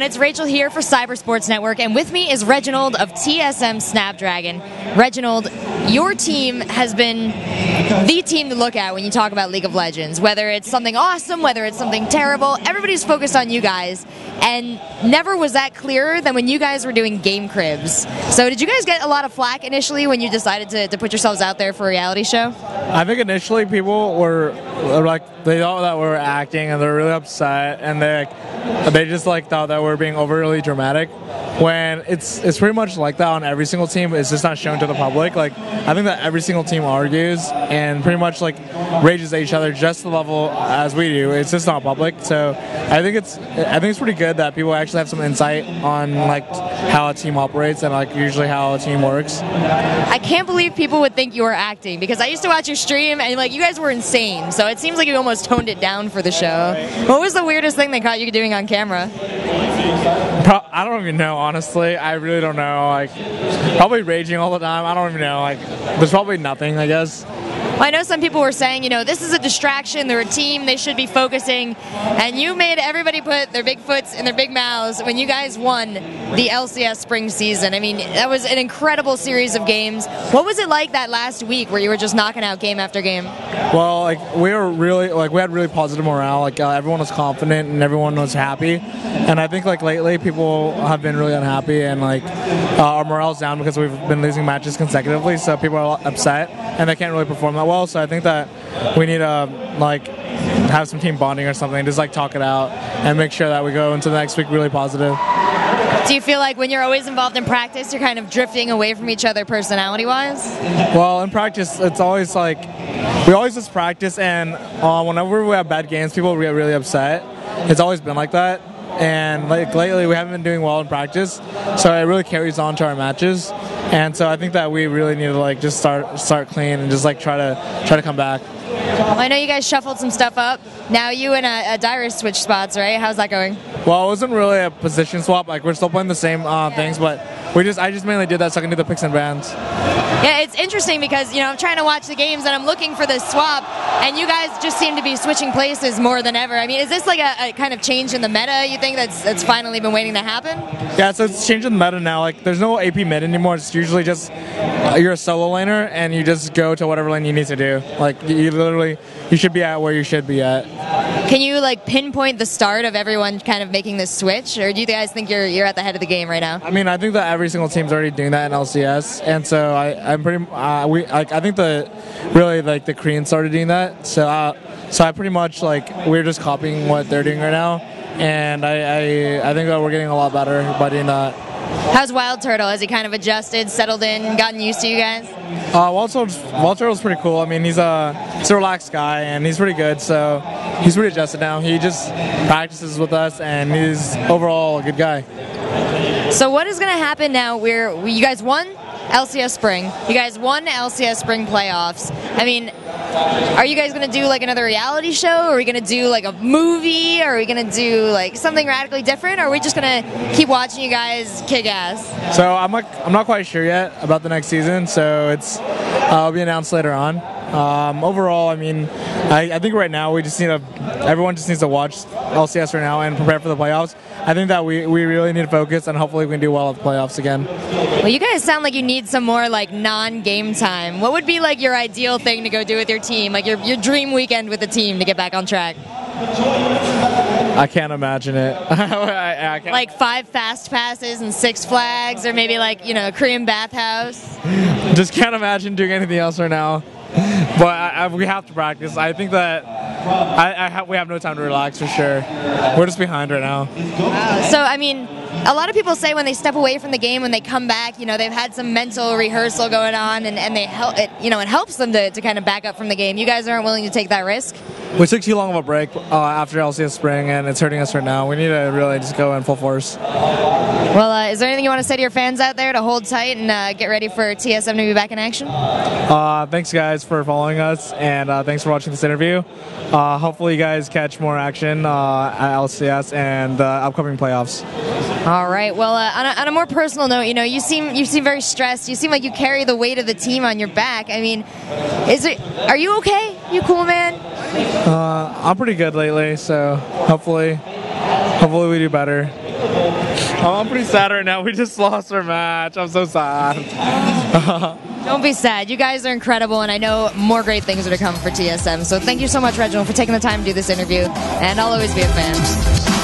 everyone, it's Rachel here for Cyber Sports Network, and with me is Reginald of TSM Snapdragon. Reginald, your team has been the team to look at when you talk about League of Legends. Whether it's something awesome, whether it's something terrible, everybody's focused on you guys, and never was that clearer than when you guys were doing game cribs. So did you guys get a lot of flack initially when you decided to put yourselves out there for a reality show? I think initially people were like, they thought that we were acting and they're really upset, and they just like thought that we were being overly dramatic, when it's pretty much like that on every single team. It's just not shown to the public. Like, I think that every single team argues and pretty much like rages at each other just the level as we do. It's just not public. So I think it's pretty good that people actually have some insight on like how a team operates and like usually how a team works. I can't believe people would think you were acting, because I used to watch your stream and like you guys were insane. So it seems like you almost toned it down for the show. What was the weirdest thing they caught you doing on camera? I don't even know, honestly. I really don't know. Like, probably raging all the time. I don't even know. Like, there's probably nothing, I guess. Well, I know some people were saying, this is a distraction, they're a team, they should be focusing, and you made everybody put their big foots in their big mouths when you guys won the LCS spring season. I mean, that was an incredible series of games. What was it like that last week where you were just knocking out game after game? Well, like, we had really positive morale. Like, everyone was confident and everyone was happy. And I think like lately people have been really unhappy, and like our morale's down because we've been losing matches consecutively, so people are upset and they can't really perform that well. So I think that we need to like have some team bonding or something, just like talk it out and make sure that we go into the next week really positive. Do you feel like when you're always involved in practice, you're kind of drifting away from each other personality-wise? Well, in practice, it's always like, we always just practice, and whenever we have bad games, people get really upset. It's always been like that. And like lately we haven't been doing well in practice, so it really carries on to our matches. And so I think that we really need to like just start clean and just like try to come back. Well, I know you guys shuffled some stuff up. Now you and a Dyrus switch spots, right? How's that going? Well, it wasn't really a position swap. Like, we're still playing the same things, but I just mainly did that so I can do the picks and bans. Yeah, it's interesting because, I'm trying to watch the games and I'm looking for this swap, and you guys just seem to be switching places more than ever. I mean, is this like a kind of change in the meta, you think, that's finally been waiting to happen? Yeah, so it's changing the meta now. Like, there's no AP mid anymore. It's usually just you're a solo laner and you just go to whatever lane you need to do. Like, you should be at where you should be at. Can you like pinpoint the start of everyone kind of making this switch, or do you guys think you're at the head of the game right now? I mean, I think that every single team's already doing that in LCS, and so I'm pretty. I think the Koreans started doing that. So I pretty much like we're just copying what they're doing right now, and I think that we're getting a lot better by doing that. How's Wild Turtle? Has he kind of adjusted, settled in, gotten used to you guys? Wild Turtle's pretty cool. I mean, he's a relaxed guy, and he's pretty good, so he's pretty adjusted now. He just practices with us, and he's overall a good guy. So what is going to happen now? You guys won LCS Spring. You guys won LCS Spring playoffs. I mean, are you guys going to do like another reality show? Are we going to do like a movie? Are we going to do like something radically different? Or are we just going to keep watching you guys kick ass? So I'm not quite sure yet about the next season. So it'll be announced later on. Overall, I mean, I think right now everyone just needs to watch LCS right now and prepare for the playoffs. I think that we really need to focus, and hopefully we can do well at the playoffs again. Well, you guys sound like you need some more like non-game time. What would be like your ideal thing to go do with your team, like your dream weekend with the team to get back on track? I can't imagine it. I can't. Like 5 fast passes and 6 flags, or maybe like a Korean bathhouse. Just can't imagine doing anything else right now. But we have to practice. I think that we have no time to relax for sure. We're just behind right now. So, I mean, a lot of people say when they step away from the game, when they come back, they've had some mental rehearsal going on, and it helps them to kind of back up from the game. You guys aren't willing to take that risk? We took too long of a break after LCS Spring, and it's hurting us right now. We need to really just go in full force. Well, is there anything you want to say to your fans out there to hold tight and get ready for TSM to be back in action? Thanks, guys, for following us, and thanks for watching this interview. Hopefully you guys catch more action at LCS and the upcoming playoffs. All right. Well, on a more personal note, you seem very stressed. You seem like you carry the weight of the team on your back. I mean, are you okay? You cool, man? I'm pretty good lately, so hopefully we do better. I'm pretty sad right now. We just lost our match. I'm so sad. Don't be sad. You guys are incredible, and I know more great things are to come for TSM. So thank you so much, Reginald, for taking the time to do this interview, and I'll always be a fan.